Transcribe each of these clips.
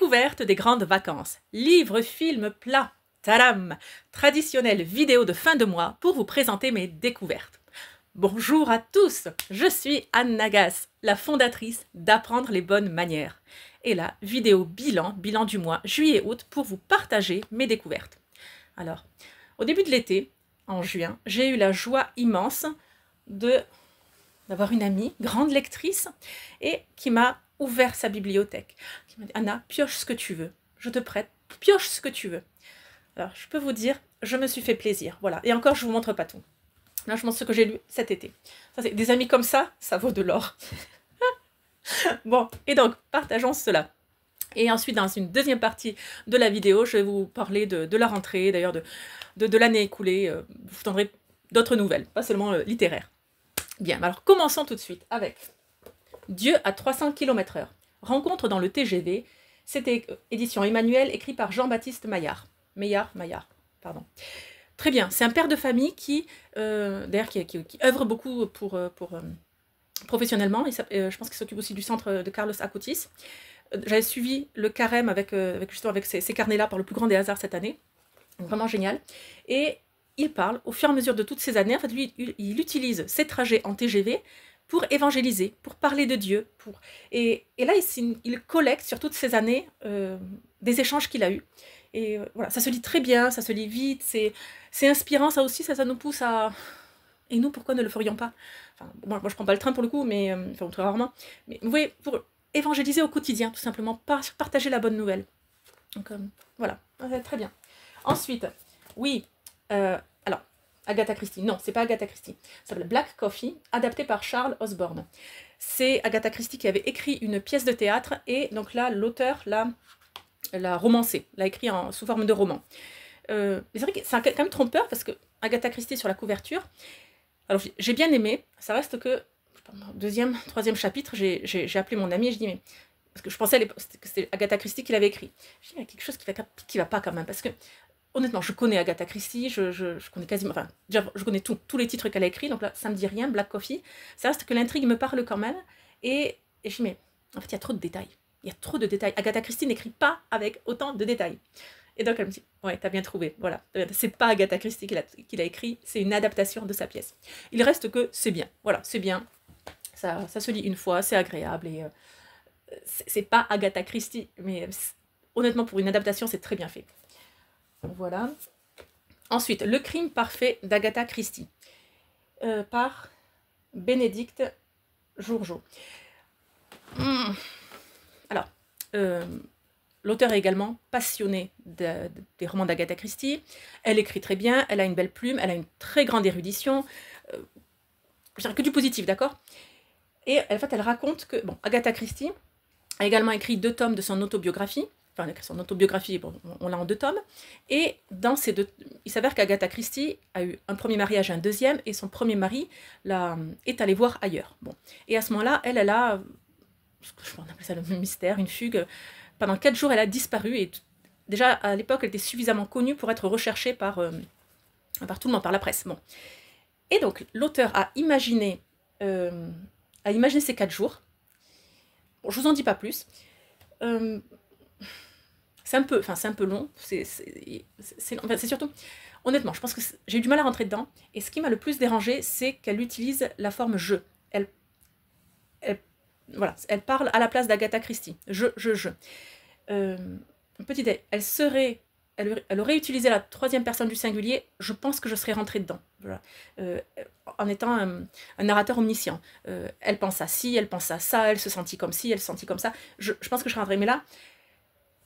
Découverte des grandes vacances. Livres, films, plats. Tadam! Traditionnelle vidéo de fin de mois pour vous présenter mes découvertes. Bonjour à tous, je suis Anne Nagas, la fondatrice d'Apprendre les bonnes manières. Et la vidéo bilan du mois juillet-août pour vous partager mes découvertes. Alors, au début de l'été, en juin, j'ai eu la joie immense d'avoir une amie, grande lectrice, et qui m'a ouvert sa bibliothèque. Qui m'a dit, Anna, pioche ce que tu veux, je te prête, pioche ce que tu veux. Alors, je peux vous dire, je me suis fait plaisir, voilà. Et encore, je vous montre pas tout. Là, je montre ce que j'ai lu cet été. Ça, c'est des amis comme ça vaut de l'or. Bon, et donc, partageons cela. Et ensuite, dans une deuxième partie de la vidéo, je vais vous parler de la rentrée, d'ailleurs de l'année écoulée. Vous tendrez d'autres nouvelles, pas seulement littéraires. Bien, alors commençons tout de suite avec Dieu à 300 km/h. Rencontre dans le TGV. C'était édition Emmanuel, écrit par Jean-Baptiste Maillard. Maillard, pardon. Très bien, c'est un père de famille qui, d'ailleurs, qui œuvre beaucoup professionnellement. Je pense qu'il s'occupe aussi du centre de Carlos Acutis. J'avais suivi le carême avec ces carnets-là par le plus grand des hasards cette année. Vraiment génial. Et il parle, au fur et à mesure de toutes ces années, en fait, lui, il utilise ses trajets en TGV pour évangéliser, pour parler de Dieu. Et là, il collecte sur toutes ces années des échanges qu'il a eus. Et voilà, ça se lit très bien, ça se lit vite, c'est inspirant, ça aussi, ça nous pousse à... Et nous, pourquoi ne le ferions pas? Enfin, moi, je prends pas le train pour le coup, mais enfin, très rarement. Mais vous voyez, pour évangéliser au quotidien, tout simplement, partager la bonne nouvelle. Donc voilà, très bien. Ensuite, oui, alors, Agatha Christie. Non, c'est pas Agatha Christie. Ça s'appelle Black Coffee, adapté par Charles Osborne. C'est Agatha Christie qui avait écrit une pièce de théâtre, et donc là, l'auteur l'a romancé, l'a écrit sous forme de roman. C'est vrai que c'est quand même trompeur, parce que Agatha Christie sur la couverture, alors j'ai bien aimé, ça reste que, deuxième, troisième chapitre, j'ai appelé mon ami et je dis, mais, parce que je pensais que c'était Agatha Christie qui l'avait écrit. Je dis, il y a quelque chose qui va pas quand même, parce que, honnêtement, je connais Agatha Christie, je connais quasiment, enfin, déjà, je connais tous les titres qu'elle a écrits, donc là, ça me dit rien, Black Coffee, ça reste que l'intrigue me parle quand même, et je dis, mais, en fait, il y a trop de détails. Il y a trop de détails. Agatha Christie n'écrit pas avec autant de détails. Et donc elle me dit, ouais, t'as bien trouvé, voilà. C'est pas Agatha Christie qui l'a écrit, c'est une adaptation de sa pièce. Il reste que c'est bien, voilà, c'est bien. Ça se lit une fois, c'est agréable, et c'est pas Agatha Christie, mais honnêtement, pour une adaptation, c'est très bien fait. Voilà. Ensuite, Le crime parfait d'Agatha Christie, par Bénédicte Jourgeot. Alors, l'auteur est également passionnée des romans d'Agatha Christie. Elle écrit très bien, elle a une belle plume, elle a une très grande érudition. Je dirais que du positif, d'accord? Et en fait, elle raconte que... Bon, Agatha Christie a également écrit 2 tomes de son autobiographie. Enfin, elle a écrit son autobiographie, bon, on l'a en 2 tomes. Et dans ces 2... Il s'avère qu'Agatha Christie a eu un premier mariage et un deuxième, et son premier mari est allé voir ailleurs. Bon. Et à ce moment-là, elle a... On appelle ça le mystère, une fugue. Pendant 4 jours, elle a disparu, et déjà à l'époque, elle était suffisamment connue pour être recherchée par tout le monde, par la presse. Bon. Et donc, l'auteur a imaginé ces 4 jours. Bon, je vous en dis pas plus. C'est un peu long. C'est surtout... Honnêtement, je pense que j'ai eu du mal à rentrer dedans. Et ce qui m'a le plus dérangé, c'est qu'elle utilise la forme « je ». Voilà, elle parle à la place d'Agatha Christie. Je. Petite idée, elle aurait utilisé la 3e personne du singulier, je pense que je serais rentrée dedans. Voilà. En étant un narrateur omniscient. Elle pense à ci, elle pense à ça, elle se sentit comme ci, elle se sentit comme ça. Je pense que je serais rentrée. Mais là,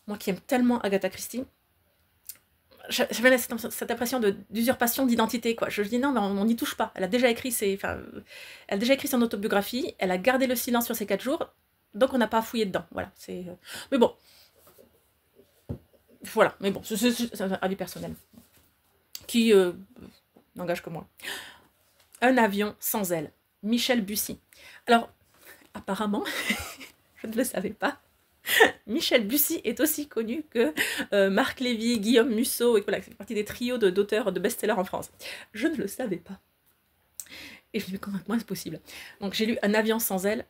moi qui aime tellement Agatha Christie, j'avais cette impression d'usurpation d'identité, quoi. Je dis non, mais on n'y touche pas. Elle a déjà écrit son autobiographie, elle a gardé le silence sur ces 4 jours, donc on n'a pas à fouiller dedans. Voilà. Mais bon. Voilà, mais bon, c'est un avis personnel. Qui n'engage que moi. Un avion sans aile. Michel Bussy. Alors, apparemment, je ne le savais pas, Michel Bussy est aussi connu que Marc Lévy, Guillaume Musso, et voilà, c'est partie des trios d'auteurs de best-sellers en France. Je ne le savais pas. Et je me dis, mais comment est-ce possible? Donc j'ai lu Un avion sans aile,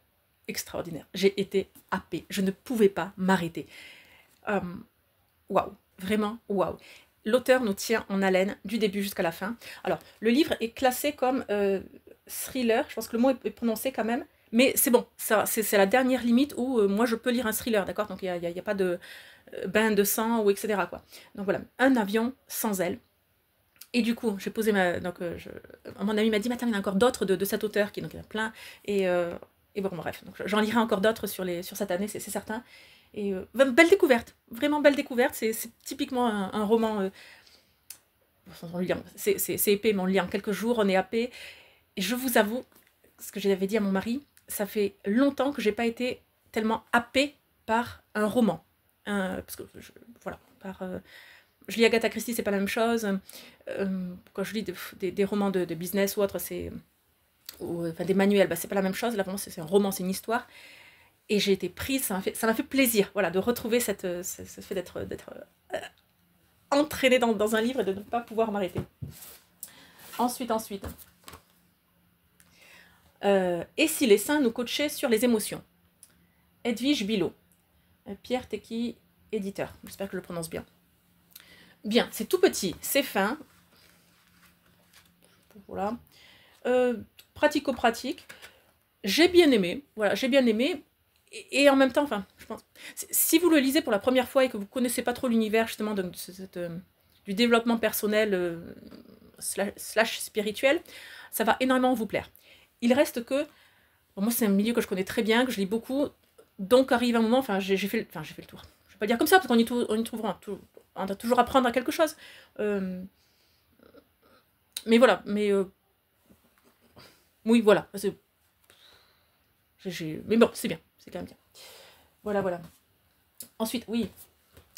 extraordinaire. J'ai été happée, je ne pouvais pas m'arrêter. Waouh, vraiment waouh. L'auteur nous tient en haleine du début jusqu'à la fin. Alors, le livre est classé comme thriller, je pense que le mot est prononcé quand même, mais c'est bon, c'est la dernière limite où moi je peux lire un thriller, d'accord? Donc il n'y a pas de bain de sang ou etc. quoi. Donc voilà, un avion sans aile. Et du coup, j'ai posé ma. Donc, mon ami m'a dit, mais attends, il y en a encore d'autres de cet auteur, donc il y en a plein. Et bon, bref, donc j'en lirai encore d'autres sur cette année, c'est certain. Et belle découverte, vraiment belle découverte. C'est typiquement un roman. C'est épais, mais on le lit en quelques jours, on est happé. Et je vous avoue, ce que j'avais dit à mon mari, ça fait longtemps que j'ai pas été tellement happée par un roman. Parce que, voilà, je lis Agatha Christie, c'est pas la même chose. Quand je lis des romans de business ou autre, enfin des manuels, bah, c'est pas la même chose. Là, vraiment, c'est un roman, c'est une histoire. Et j'ai été prise, ça m'a fait plaisir, voilà, de retrouver ce fait d'être entraînée dans un livre et de ne pas pouvoir m'arrêter. Ensuite. Et si les saints nous coachaient sur les émotions? Edwige Bilot. Pierre Tecky, éditeur. J'espère que je le prononce bien. Bien, c'est tout petit, c'est fin. Voilà. Pratico-pratique. J'ai bien aimé. Voilà, j'ai bien aimé. Et en même temps, enfin, je pense, si vous le lisez pour la première fois et que vous ne connaissez pas trop l'univers justement du développement personnel slash spirituel, ça va énormément vous plaire. Il reste que, bon, moi c'est un milieu que je connais très bien, que je lis beaucoup, donc arrive un moment, enfin j'ai fait le tour. Je ne vais pas le dire comme ça, parce qu'on y trouvera, on doit toujours apprendre à quelque chose. Mais voilà, oui, voilà. Mais bon, c'est bien. C'est quand même bien. Voilà. Ensuite, oui.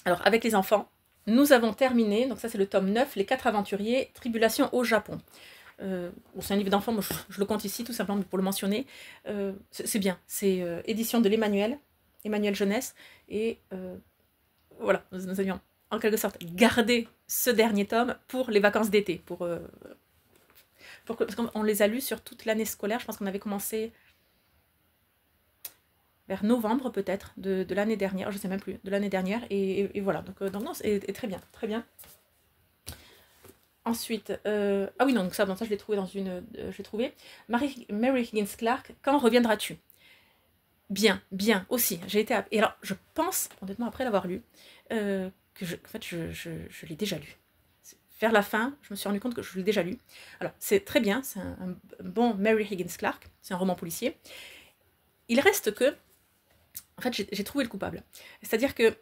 Alors, avec les enfants, nous avons terminé, donc ça c'est le tome 9, Les 4 aventuriers, Tribulation au Japon. C'est un livre d'enfants, moi je le compte ici tout simplement pour le mentionner. C'est bien, c'est édition de l'Emmanuel Jeunesse. Et voilà, nous avions en quelque sorte gardé ce dernier tome pour les vacances d'été. Parce qu'on les a lus sur toute l'année scolaire, je pense qu'on avait commencé vers novembre peut-être de l'année dernière, je ne sais même plus, de l'année dernière, et voilà, donc non, c'est très bien, très bien. Ensuite, ah oui, non, donc ça je l'ai trouvé je l'ai trouvé, Mary Higgins Clark, Quand reviendras-tu? Bien aussi, j'ai été, et alors, je pense, honnêtement, après l'avoir lu, que en fait, je l'ai déjà lu. Vers la fin, je me suis rendu compte que je l'ai déjà lu. Alors, c'est très bien, c'est un bon Mary Higgins Clark, c'est un roman policier. Il reste que, en fait, j'ai trouvé le coupable. C'est-à-dire que,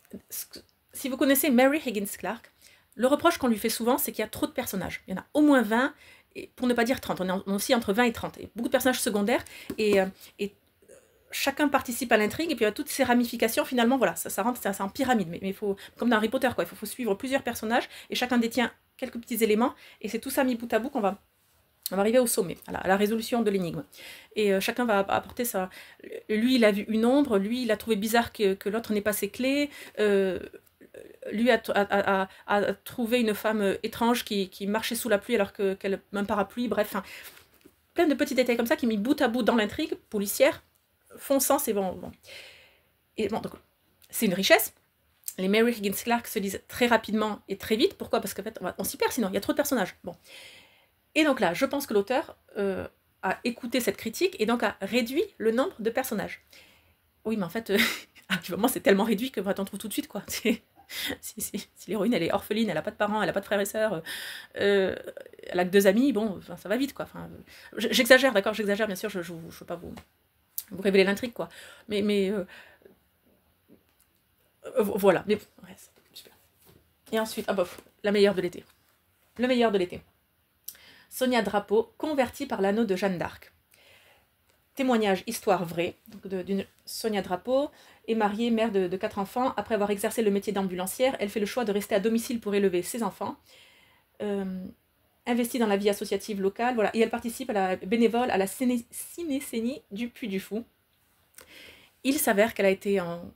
si vous connaissez Mary Higgins Clark, le reproche qu'on lui fait souvent, c'est qu'il y a trop de personnages. Il y en a au moins 20, et pour ne pas dire 30. On est aussi entre 20 et 30. Et beaucoup de personnages secondaires, et chacun participe à l'intrigue, et puis à toutes ces ramifications, finalement, voilà, ça rentre, c'est en pyramide. Mais il faut, comme dans Harry Potter, quoi, il faut suivre plusieurs personnages, et chacun détient quelques petits éléments, et c'est tout ça mis bout à bout qu'on va arriver au sommet, à la résolution de l'énigme. Et chacun va apporter ça. Lui, il a vu une ombre, lui, il a trouvé bizarre que l'autre n'ait pas ses clés, lui a trouvé une femme étrange qui marchait sous la pluie alors qu'elle n'a un parapluie, bref, plein de petits détails comme ça qui mis bout à bout dans l'intrigue policière, font sens et bon. Et bon, donc, c'est une richesse. Les Mary Higgins Clark se lisent très rapidement et très vite. Pourquoi? Parce qu'en fait, on s'y perd sinon, il y a trop de personnages. Bon. Et donc là, je pense que l'auteur a écouté cette critique et donc a réduit le nombre de personnages. Oui, mais en fait, actuellement, c'est tellement réduit que t'en trouves tout de suite, quoi. Si l'héroïne, elle est orpheline, elle n'a pas de parents, elle n'a pas de frères et sœurs, elle a que 2 amis, bon, ça va vite, quoi. J'exagère, d'accord, j'exagère, bien sûr, je ne veux pas vous révéler l'intrigue, quoi. Mais voilà, mais ouais, super. Et ensuite, la meilleure de l'été. Le meilleur de l'été. Sonia Drapeau, convertie par l'anneau de Jeanne d'Arc. Témoignage, histoire vraie, d'une Sonia Drapeau, est mariée, mère de 4 enfants. Après avoir exercé le métier d'ambulancière, elle fait le choix de rester à domicile pour élever ses enfants. Investie dans la vie associative locale, voilà, et elle participe à la bénévole à la cinécénie du Puy du Fou. Il s'avère qu'elle a été en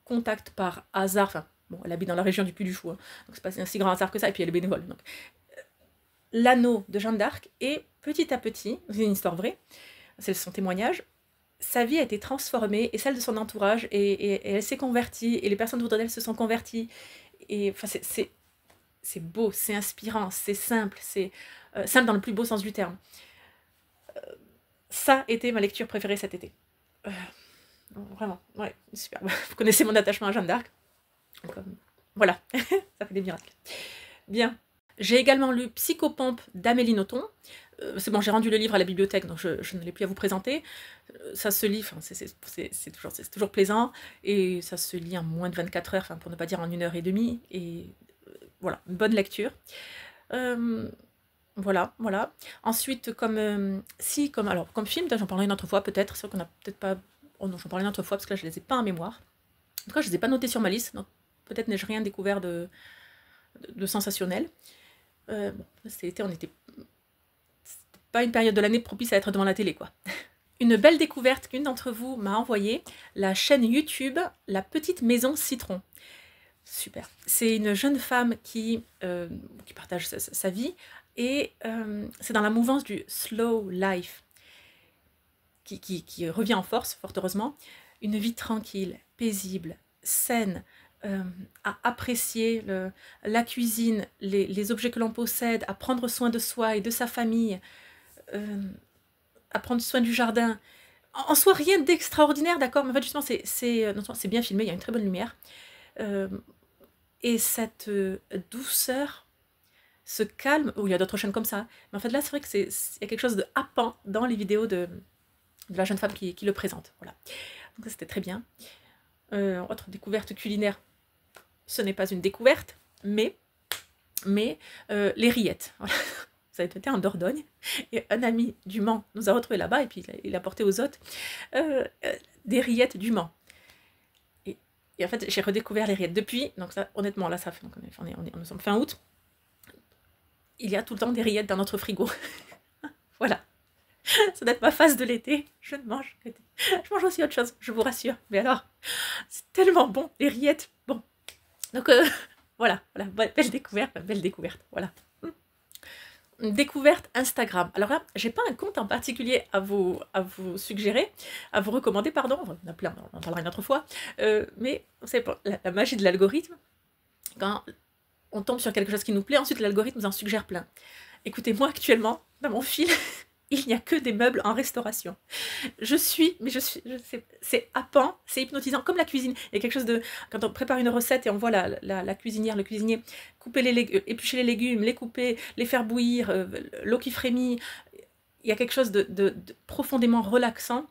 contact par hasard, elle habite dans la région du Puy du Fou, donc c'est pas un si grand hasard que ça, et puis elle est bénévole. Donc. L'anneau de Jeanne d'Arc, et petit à petit, c'est une histoire vraie, c'est son témoignage, sa vie a été transformée, et celle de son entourage, et elle s'est convertie, et les personnes autour d'elle se sont converties. Et enfin, c'est beau, c'est inspirant, c'est simple, c'est simple dans le plus beau sens du terme. Ça a été ma lecture préférée cet été. Vraiment, ouais, super. Vous connaissez mon attachement à Jeanne d'Arc. Donc, voilà, ça fait des miracles. Bien. J'ai également lu Psychopompe d'Amélie Nothomb. C'est bon, j'ai rendu le livre à la bibliothèque, donc je ne l'ai plus à vous présenter. Ça se lit, c'est toujours plaisant, et ça se lit en moins de 24 heures, pour ne pas dire en 1 heure et demie, et voilà, une bonne lecture. Voilà. Ensuite, comme film, j'en parlerai une autre fois peut-être, c'est vrai qu'on n'a peut-être pas... Oh non, j'en parlerai une autre fois, parce que là, je ne les ai pas en mémoire. En tout cas, je ne les ai pas notés sur ma liste, donc peut-être n'ai-je rien découvert de sensationnel. C'était l'été, c'était pas une période de l'année propice à être devant la télé, quoi. Une belle découverte qu'une d'entre vous m'a envoyée, la chaîne YouTube La Petite Maison Citron. Super. C'est une jeune femme qui partage sa vie, et c'est dans la mouvance du slow life qui revient en force, fort heureusement. Une vie tranquille, paisible, saine, à apprécier la cuisine, les objets que l'on possède, à prendre soin de soi et de sa famille, à prendre soin du jardin. En soi, rien d'extraordinaire, d'accord, mais en fait, justement, c'est bien filmé, il y a une très bonne lumière. Et cette douceur, ce calme, il y a d'autres chaînes comme ça, mais en fait, là, c'est vrai que il y a quelque chose de happant dans les vidéos de la jeune femme qui le présente. Voilà. Donc, c'était très bien. Autre découverte culinaire, ce n'est pas une découverte, mais les rillettes. Voilà. Ça a été en Dordogne, et un ami du Mans nous a retrouvés là-bas, et puis il a porté aux hôtes des rillettes du Mans. Et en fait, j'ai redécouvert les rillettes depuis, donc ça, honnêtement, là, ça fait, donc nous sommes fin août, il y a tout le temps des rillettes dans notre frigo. Voilà. Ça doit être ma phase de l'été, je ne mange que je mange aussi autre chose, je vous rassure, mais alors, c'est tellement bon, les rillettes, bon. Donc, voilà, belle découverte, voilà. Découverte Instagram. Alors là, j'ai pas un compte en particulier à vous suggérer, à vous recommander, pardon, on en parlera une autre fois, mais vous savez pas, la magie de l'algorithme, quand on tombe sur quelque chose qui nous plaît, ensuite l'algorithme nous en suggère plein. Écoutez, moi actuellement, dans mon fil, il n'y a que des meubles en restauration. C'est happant, c'est hypnotisant, comme la cuisine. Il y a quelque chose de, quand on prépare une recette et on voit la cuisinière, le cuisinier couper éplucher les légumes, les couper, les faire bouillir, l'eau qui frémit, il y a quelque chose de profondément relaxant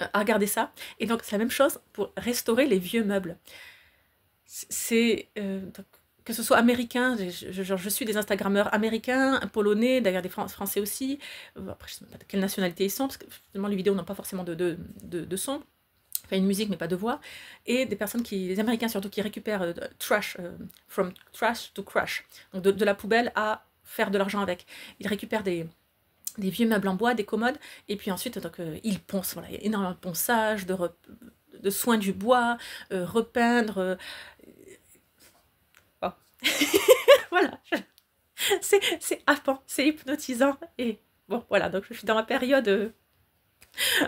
à regarder ça. Et donc c'est la même chose pour restaurer les vieux meubles. Que ce soit américain, je suis des Instagrammeurs américains, polonais, d'ailleurs des Français aussi, après je ne sais pas de quelle nationalité ils sont, parce que finalement les vidéos n'ont pas forcément de son, enfin une musique mais pas de voix, et des personnes des Américains surtout, qui récupèrent trash, from trash to crash, donc de la poubelle à faire de l'argent avec. Ils récupèrent des vieux meubles en bois, des commodes, et puis ensuite donc, ils poncent, voilà, il y a énormément de ponçage, de soins du bois, repeindre... Voilà, c'est happant, c'est hypnotisant, et bon, voilà, donc je suis dans ma période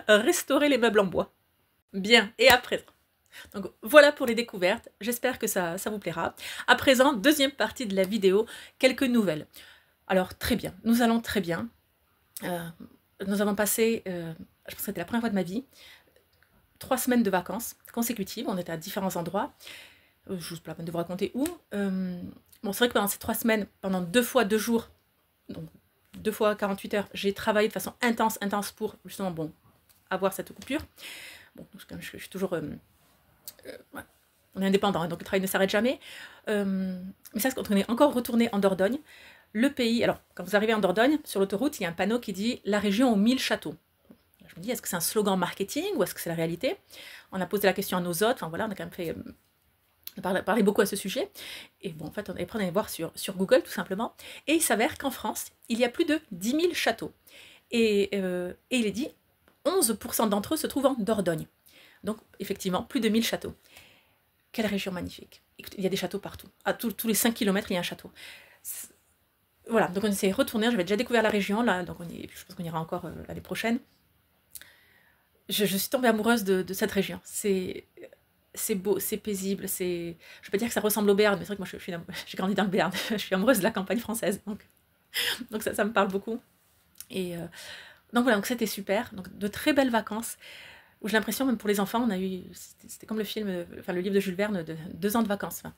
restaurer les meubles en bois. Bien, et à présent, donc voilà pour les découvertes, j'espère que ça vous plaira. À présent, deuxième partie de la vidéo, quelques nouvelles. Alors, très bien, nous allons très bien. Nous avons passé, je pense que c'était la première fois de ma vie, 3 semaines de vacances consécutives, on était à différents endroits. Je vous pas la peine de vous raconter où. Bon, c'est vrai que pendant ces 3 semaines, pendant 2 fois 2 jours, donc 2 fois 48 heures, j'ai travaillé de façon intense pour justement, bon, avoir cette coupure. Bon, je suis toujours... ouais, on est indépendant, hein, donc le travail ne s'arrête jamais. Mais ça, c'est quand on est encore retourné en Dordogne. Le pays... Alors, quand vous arrivez en Dordogne, sur l'autoroute, il y a un panneau qui dit « La région aux 1000 châteaux ». Je me dis, est-ce que c'est un slogan marketing ou est-ce que c'est la réalité? On a posé la question à nos hôtes, enfin voilà, on a quand même fait... parler beaucoup à ce sujet, et bon, en fait, on allait voir sur Google, tout simplement, et il s'avère qu'en France, il y a plus de 10 000 châteaux, et il est dit, 11% d'entre eux se trouvent en Dordogne, donc, effectivement, plus de 1000 châteaux. Quelle région magnifique! Écoutez, il y a des châteaux partout, à tous les 5 km, il y a un château. Voilà, donc on s'est retourné, j'avais déjà découvert la région, là, donc je pense qu'on ira encore l'année prochaine. je suis tombée amoureuse de cette région. C'est beau, c'est paisible, c'est... Je peux pas dire que ça ressemble au Béarn, mais c'est vrai que moi j'ai grandi dans le Béarn, je suis amoureuse de la campagne française, donc ça me parle beaucoup. Et donc voilà, donc c'était super, donc de très belles vacances, où j'ai l'impression, même pour les enfants, on a eu, c'était comme le film, enfin le livre de Jules Verne, de 2 ans de vacances. Enfin,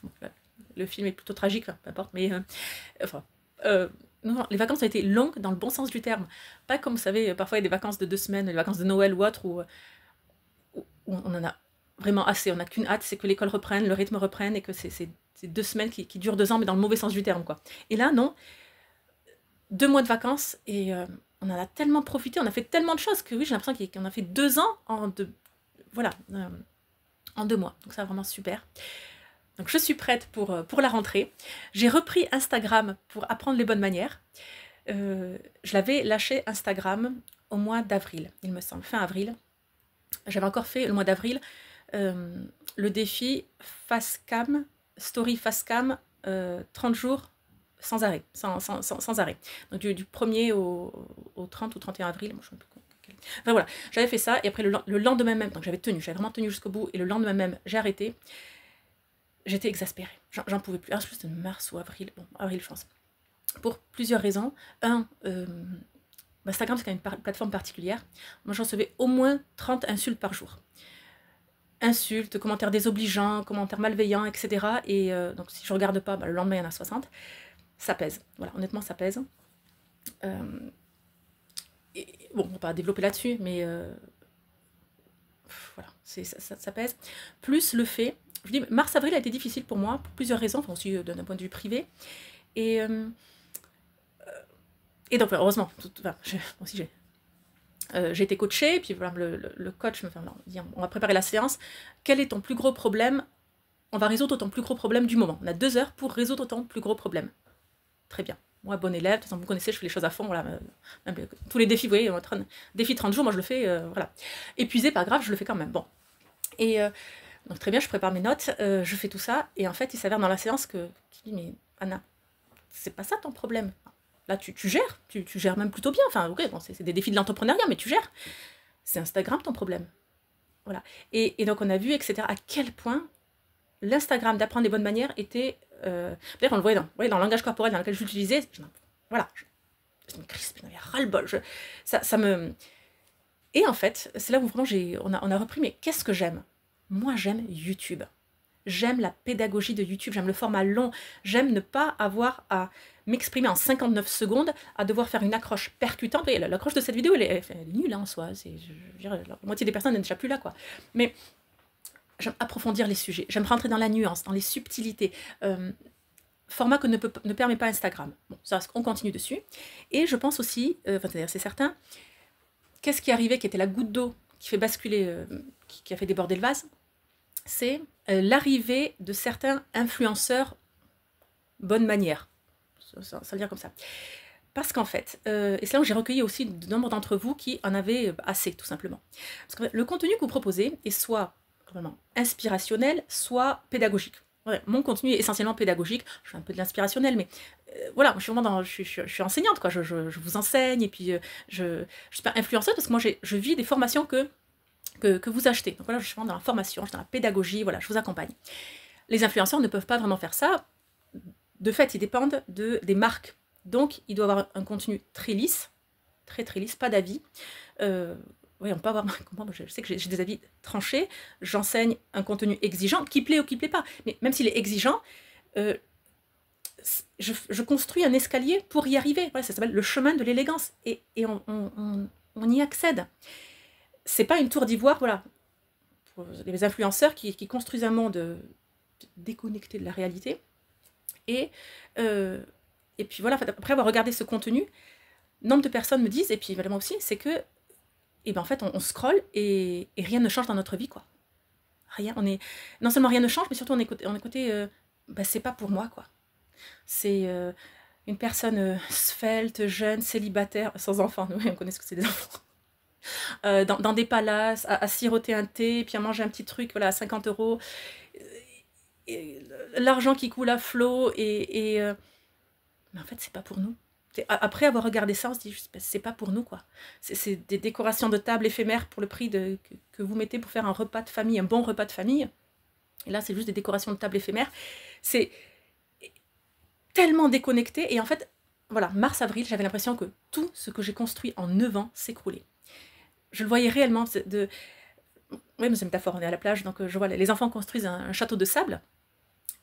bon, le film est plutôt tragique, enfin, peu importe, mais enfin, non, les vacances ont été longues dans le bon sens du terme. Pas comme vous savez, parfois il y a des vacances de 2 semaines, les vacances de Noël ou autre, où on en a vraiment assez. On n'a qu'une hâte, c'est que l'école reprenne, le rythme reprenne et que c'est 2 semaines qui durent 2 ans, mais dans le mauvais sens du terme, quoi. Et là, non, 2 mois de vacances et on en a tellement profité, on a fait tellement de choses que oui, j'ai l'impression qu'on a fait 2 ans voilà, en 2 mois. Donc ça, vraiment super. Donc je suis prête pour la rentrée. J'ai repris Instagram pour apprendre les bonnes manières. Je l'avais lâché Instagram au mois d'avril, il me semble, fin avril. J'avais encore fait le mois d'avril le défi Facecam, Story Facecam, 30 jours sans arrêt, sans arrêt. Donc du 1er au 30 ou 31 avril, moi, je ne sais plus. Enfin voilà, j'avais fait ça et après le lendemain même, donc j'avais vraiment tenu jusqu'au bout et le lendemain même, j'ai arrêté. J'étais exaspérée, j'en pouvais plus. Je pense que c'était mars ou avril, bon, avril je pense. Pour plusieurs raisons. Instagram c'est quand même une plateforme particulière. Moi je recevais au moins 30 insultes par jour. Insultes, commentaires désobligeants, commentaires malveillants, etc. Et donc si je regarde pas, le lendemain il y en a 60. Ça pèse, voilà, honnêtement ça pèse. Et, bon, on va pas développer là-dessus, mais voilà, ça pèse. Plus le fait, je dis, mars-avril a été difficile pour moi, pour plusieurs raisons, enfin aussi d'un point de vue privé. Et donc, heureusement, j'ai été coachée, puis voilà, le coach me dit, on va préparer la séance. Quel est ton plus gros problème? On va résoudre ton plus gros problème du moment. On a 2 heures pour résoudre ton plus gros problème. Très bien. Moi, bon élève, de toute façon, vous me connaissez, je fais les choses à fond. Voilà, tous les défis, vous voyez, défi 30 jours, moi je le fais, voilà. Épuisé, pas grave, je le fais quand même. Bon. Et donc très bien, je prépare mes notes, je fais tout ça, et en fait, il s'avère dans la séance qu'il dit, mais Anna, c'est pas ça ton problème. Là, tu gères, tu gères même plutôt bien. Enfin, ok, bon, c'est des défis de l'entrepreneuriat, mais tu gères. C'est Instagram ton problème. Voilà. Et donc, on a vu, etc., à quel point l'Instagram d'apprendre des bonnes manières était... D'ailleurs, on le voyait dans le langage corporel dans lequel j'utilisais. Voilà. Je me crispe, j'en avais ras-le-bol. Ça me... Et en fait, c'est là où vraiment on a repris, mais qu'est-ce que j'aime? Moi, j'aime YouTube. J'aime la pédagogie de YouTube, j'aime le format long, j'aime ne pas avoir à m'exprimer en 59 secondes, à devoir faire une accroche percutante. Et l'accroche de cette vidéo, elle est nulle en soi, la moitié des personnes n'est déjà plus là, quoi. Mais j'aime approfondir les sujets, j'aime rentrer dans la nuance, dans les subtilités. Format que ne permet pas Instagram. Bon, ça, on continue dessus. Et je pense aussi, c'est certain, qu'est-ce qui est arrivé, qui était la goutte d'eau qui fait basculer, qui a fait déborder le vase, c'est l'arrivée de certains influenceurs bonne manière. Ça veut dire comme ça. Parce qu'en fait, et c'est là où j'ai recueilli aussi de nombre d'entre vous qui en avaient assez, tout simplement. Parce que le contenu que vous proposez est soit vraiment inspirationnel, soit pédagogique. Ouais, mon contenu est essentiellement pédagogique. Je fais un peu de l'inspirationnel, mais voilà, je suis vraiment je suis enseignante, quoi. Je vous enseigne, et puis je suis pas influenceuse parce que moi je vis des formations que vous achetez. Donc voilà, je suis vraiment dans la formation, je suis dans la pédagogie, voilà, je vous accompagne. Les influenceurs ne peuvent pas vraiment faire ça. De fait, ils dépendent des marques. Donc, il doit avoir un contenu très lisse, très lisse, pas d'avis. Oui, on peut avoir... Je sais que j'ai des avis tranchés. J'enseigne un contenu exigeant, qui plaît ou qui plaît pas. Mais même s'il est exigeant, je construis un escalier pour y arriver. Voilà, ça s'appelle le chemin de l'élégance. Et on y accède. C'est pas une tour d'ivoire, voilà. Pour les influenceurs qui construisent un monde déconnecté de la réalité. Et puis voilà, après avoir regardé ce contenu, nombre de personnes me disent, et puis évidemment aussi, c'est que, en fait, on scrolle et rien ne change dans notre vie, quoi. Rien, non seulement rien ne change, mais surtout on est côté, c'est pas pour moi, quoi. C'est une personne svelte, jeune, célibataire, sans enfants, nous, on connaît ce que c'est des enfants. Dans des palaces, à siroter un thé, puis à manger un petit truc, voilà, à 50 €. L'argent qui coule à flot, mais en fait, c'est pas pour nous. Après avoir regardé ça, on se dit, c'est pas pour nous, quoi. C'est des décorations de table éphémères pour le prix que vous mettez pour faire un repas de famille, un bon repas de famille. Et là, c'est juste des décorations de table éphémères. C'est tellement déconnecté. Et en fait, voilà, mars-avril, j'avais l'impression que tout ce que j'ai construit en 9 ans s'écroulait. Je le voyais réellement. Oui, mais c'est une métaphore, on est à la plage, donc je vois les enfants construisent un château de sable.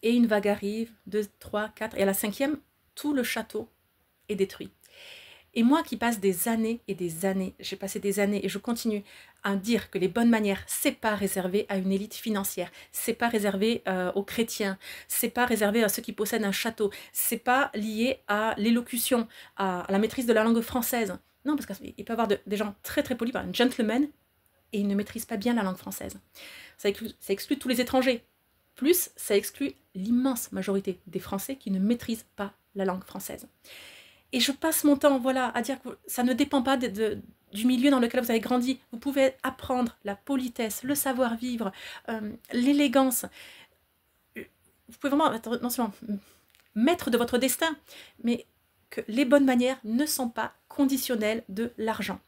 Et une vague arrive, 2, 3, 4, et à la 5e, tout le château est détruit. Et moi qui passe des années et des années, j'ai passé des années et je continue à dire que les bonnes manières, c'est pas réservé à une élite financière, c'est pas réservé aux chrétiens, c'est pas réservé à ceux qui possèdent un château, c'est pas lié à l'élocution, à la maîtrise de la langue française. Non, parce qu'il peut y avoir des gens très très polis, un gentleman, et ils ne maîtrisent pas bien la langue française. Ça exclut tous les étrangers. Plus, ça exclut l'immense majorité des Français qui ne maîtrisent pas la langue française. Et je passe mon temps, voilà, à dire que ça ne dépend pas du milieu dans lequel vous avez grandi. Vous pouvez apprendre la politesse, le savoir-vivre, l'élégance. Vous pouvez vraiment être non seulement maître de votre destin, mais que les bonnes manières ne sont pas conditionnelles de l'argent.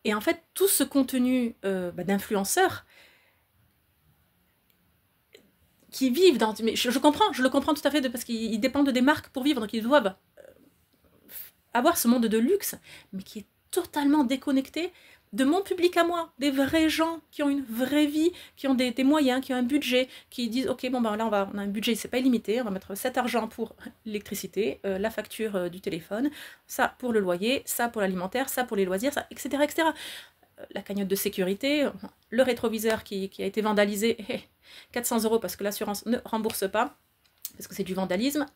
Et en fait, tout ce contenu d'influenceurs qui vivent dans... Mais je le comprends tout à fait, parce qu'ils dépendent des marques pour vivre, donc ils doivent avoir ce monde de luxe, mais qui est totalement déconnecté de mon public à moi, des vrais gens qui ont une vraie vie, qui ont des moyens, qui ont un budget, qui disent ok, bon ben là on a un budget, c'est pas illimité, on va mettre cet argent pour l'électricité, la facture du téléphone, ça pour le loyer, ça pour l'alimentaire, ça pour les loisirs, ça, etc., etc. La cagnotte de sécurité, le rétroviseur qui a été vandalisé, 400 € parce que l'assurance ne rembourse pas, parce que c'est du vandalisme.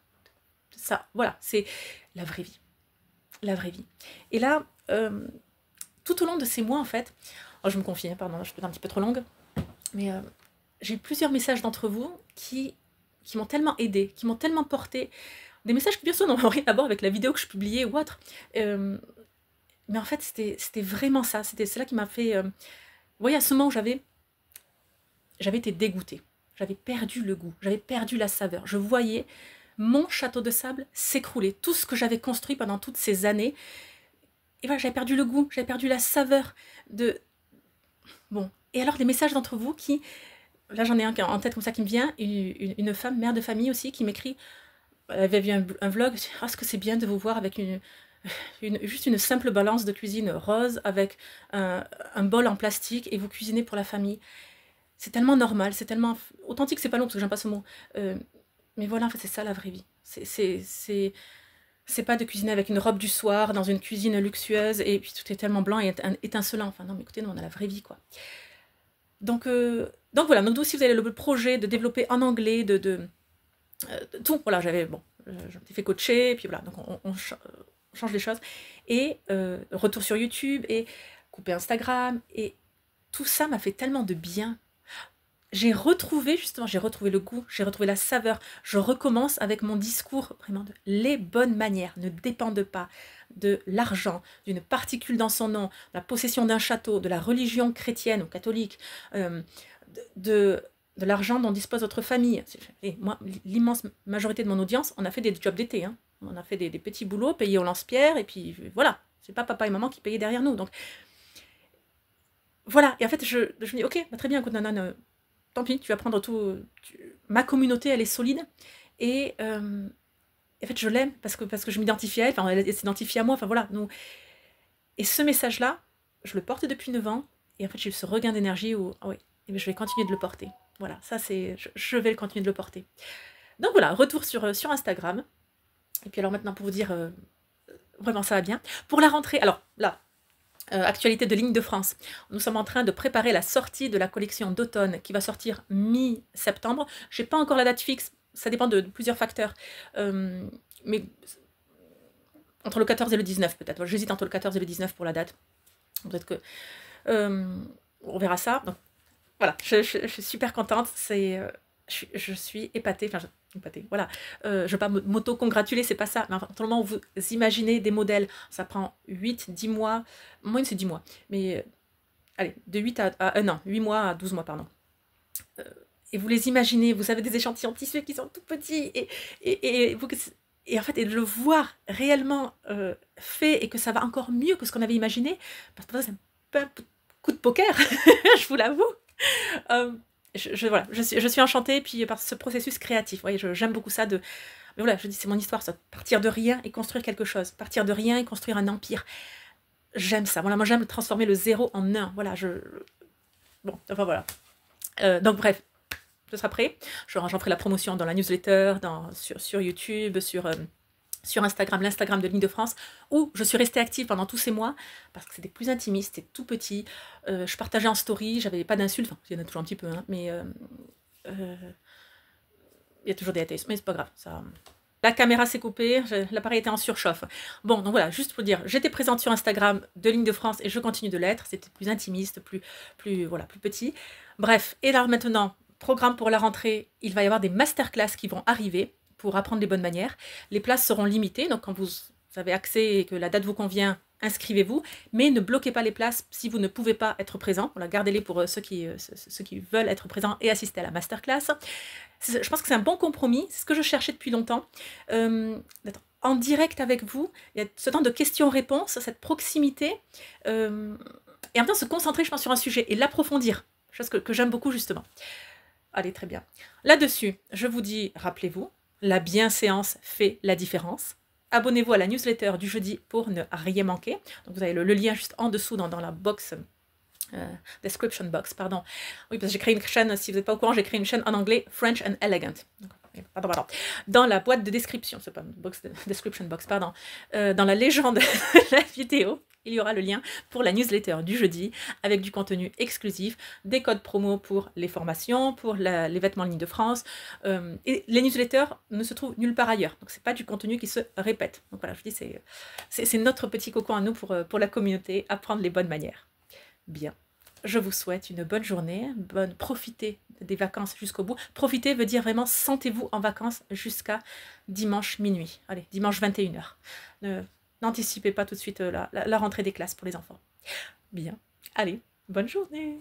Ça, voilà, c'est la vraie vie. La vraie vie. Et là, tout au long de ces mois, en fait, je me confie, pardon, je suis un petit peu trop longue, mais j'ai eu plusieurs messages d'entre vous qui m'ont tellement aidée, qui m'ont tellement porté, des messages qui bien sûr n'ont rien à voir avec la vidéo que je publiais ou autre, mais en fait, c'était vraiment ça, c'est là qui m'a fait... vous voyez, à ce moment où j'avais été dégoûtée, j'avais perdu le goût, j'avais perdu la saveur, je voyais mon château de sable s'écrouler, tout ce que j'avais construit pendant toutes ces années. Et voilà, j'avais perdu le goût, j'avais perdu la saveur de... Bon, et alors des messages d'entre vous qui... Là, j'en ai un en tête comme ça qui me vient, une femme, mère de famille aussi, qui m'écrit, elle avait vu un vlog, « Ah, ce que c'est bien de vous voir avec juste une simple balance de cuisine rose, avec un bol en plastique, et vous cuisinez pour la famille. C'est tellement normal, c'est tellement... Authentique, c'est pas long, parce que j'aime pas ce mot. Mais voilà, en fait, c'est ça la vraie vie. C'est pas de cuisiner avec une robe du soir, dans une cuisine luxueuse, et puis tout est tellement blanc et étincelant. Enfin non, mais écoutez, nous, on a la vraie vie, quoi. Donc voilà, donc si vous avez le projet de développer en anglais, tout, voilà, je m'étais fait coacher, et puis voilà, donc on change les choses. Et retour sur YouTube, et couper Instagram, et tout ça m'a fait tellement de bien. J'ai retrouvé le goût, j'ai retrouvé la saveur. Je recommence avec mon discours vraiment de les bonnes manières ne dépendent pas de l'argent, d'une particule dans son nom, de la possession d'un château, de la religion chrétienne ou catholique, de l'argent dont dispose votre famille. Et moi, l'immense majorité de mon audience, on a fait des jobs d'été, hein. On a fait des petits boulots payés au lance-pierre, et puis voilà, c'est pas papa et maman qui payaient derrière nous. Donc voilà, et en fait, je me dis, ok, très bien, écoute, Nanan, tant pis, tu vas prendre tout... Ma communauté, elle est solide. Et en fait, je l'aime parce que je m'identifie à elle. Enfin, elle s'identifie à moi. Enfin, voilà. Nous... Et ce message-là, je le porte depuis 9 ans. Et en fait, j'ai eu ce regain d'énergie où, ah oui, je vais continuer de le porter. Voilà, ça, c'est... Je vais continuer de le porter. Donc voilà, retour sur Instagram. Et puis alors maintenant, pour vous dire... vraiment, ça va bien. Pour la rentrée, alors là... actualité de Ligne de France. Nous sommes en train de préparer la sortie de la collection d'automne qui va sortir mi-septembre. Je n'ai pas encore la date fixe, ça dépend de plusieurs facteurs. Mais entre le 14 et le 19 peut-être. J'hésite entre le 14 et le 19 pour la date. Peut-être que... on verra ça. Donc, voilà, je suis super contente. Je suis épatée. Enfin, voilà, je ne vais pas m'auto-congratuler, c'est pas ça. Mais enfin, tout le moment où vous imaginez des modèles, ça prend 8, 10 mois, moins c'est 10 mois, mais allez, de 8 à 1 an, 8 mois à 12 mois, pardon. Et vous les imaginez, vous avez des échantillons de tissus qui sont tout petits, et et en fait, et de le voir réellement fait et que ça va encore mieux que ce qu'on avait imaginé, parce que c'est un peu un coup de poker, je vous l'avoue. Euh, voilà, je suis enchantée puis par ce processus créatif. Vous voyez, j'aime beaucoup ça. Mais voilà, je dis, c'est mon histoire, ça. Partir de rien et construire quelque chose. Partir de rien et construire un empire. J'aime ça. Voilà, moi, j'aime transformer le 0 en 1. Voilà, bon, enfin voilà. Donc, bref, ce sera prêt. J'en ferai la promotion dans la newsletter, sur YouTube, sur Instagram, l'Instagram de l'Île-de-France, où je suis restée active pendant tous ces mois, parce que c'était plus intimiste, c'était tout petit. Je partageais en story, j'avais pas d'insultes, enfin, il y en a toujours un petit peu, hein, mais il y a toujours des athéismes, mais c'est pas grave. Ça... La caméra s'est coupée, l'appareil était en surchauffe. Bon, donc voilà, juste pour dire, j'étais présente sur Instagram de l'Île-de-France et je continue de l'être. C'était plus intimiste, plus petit. Bref, et là maintenant, programme pour la rentrée, il va y avoir des masterclass qui vont arriver pour apprendre les bonnes manières. Les places seront limitées, donc quand vous avez accès et que la date vous convient, inscrivez-vous, mais ne bloquez pas les places si vous ne pouvez pas être présent. Voilà, gardez-les pour ceux qui veulent être présents et assister à la masterclass. Je pense que c'est un bon compromis, c'est ce que je cherchais depuis longtemps, d'être en direct avec vous, il y a ce temps de questions-réponses, cette proximité, et en même temps se concentrer, je pense, sur un sujet et l'approfondir, chose que j'aime beaucoup justement. Allez, très bien. Là-dessus, je vous dis, rappelez-vous, la bienséance fait la différence. Abonnez-vous à la newsletter du jeudi pour ne rien manquer. Donc vous avez le lien juste en dessous dans la box, description box, pardon. Oui, parce que j'ai créé une chaîne, si vous n'êtes pas au courant, j'ai créé une chaîne en anglais, French and Elegant. Pardon. Dans la boîte de description, c'est pas une box, description box, pardon. Dans la légende de la vidéo, il y aura le lien pour la newsletter du jeudi, avec du contenu exclusif, des codes promo pour les formations, pour les vêtements en ligne de France. Et les newsletters ne se trouvent nulle part ailleurs. Donc c'est pas du contenu qui se répète. Donc voilà, je dis, c'est notre petit cocon à nous pour la communauté, apprendre les bonnes manières. Bien. Je vous souhaite une bonne journée, profitez des vacances jusqu'au bout. Profitez veut dire vraiment sentez-vous en vacances jusqu'à dimanche minuit. Allez, dimanche 21h. N'anticipez pas tout de suite la rentrée des classes pour les enfants. Bien. Allez, bonne journée.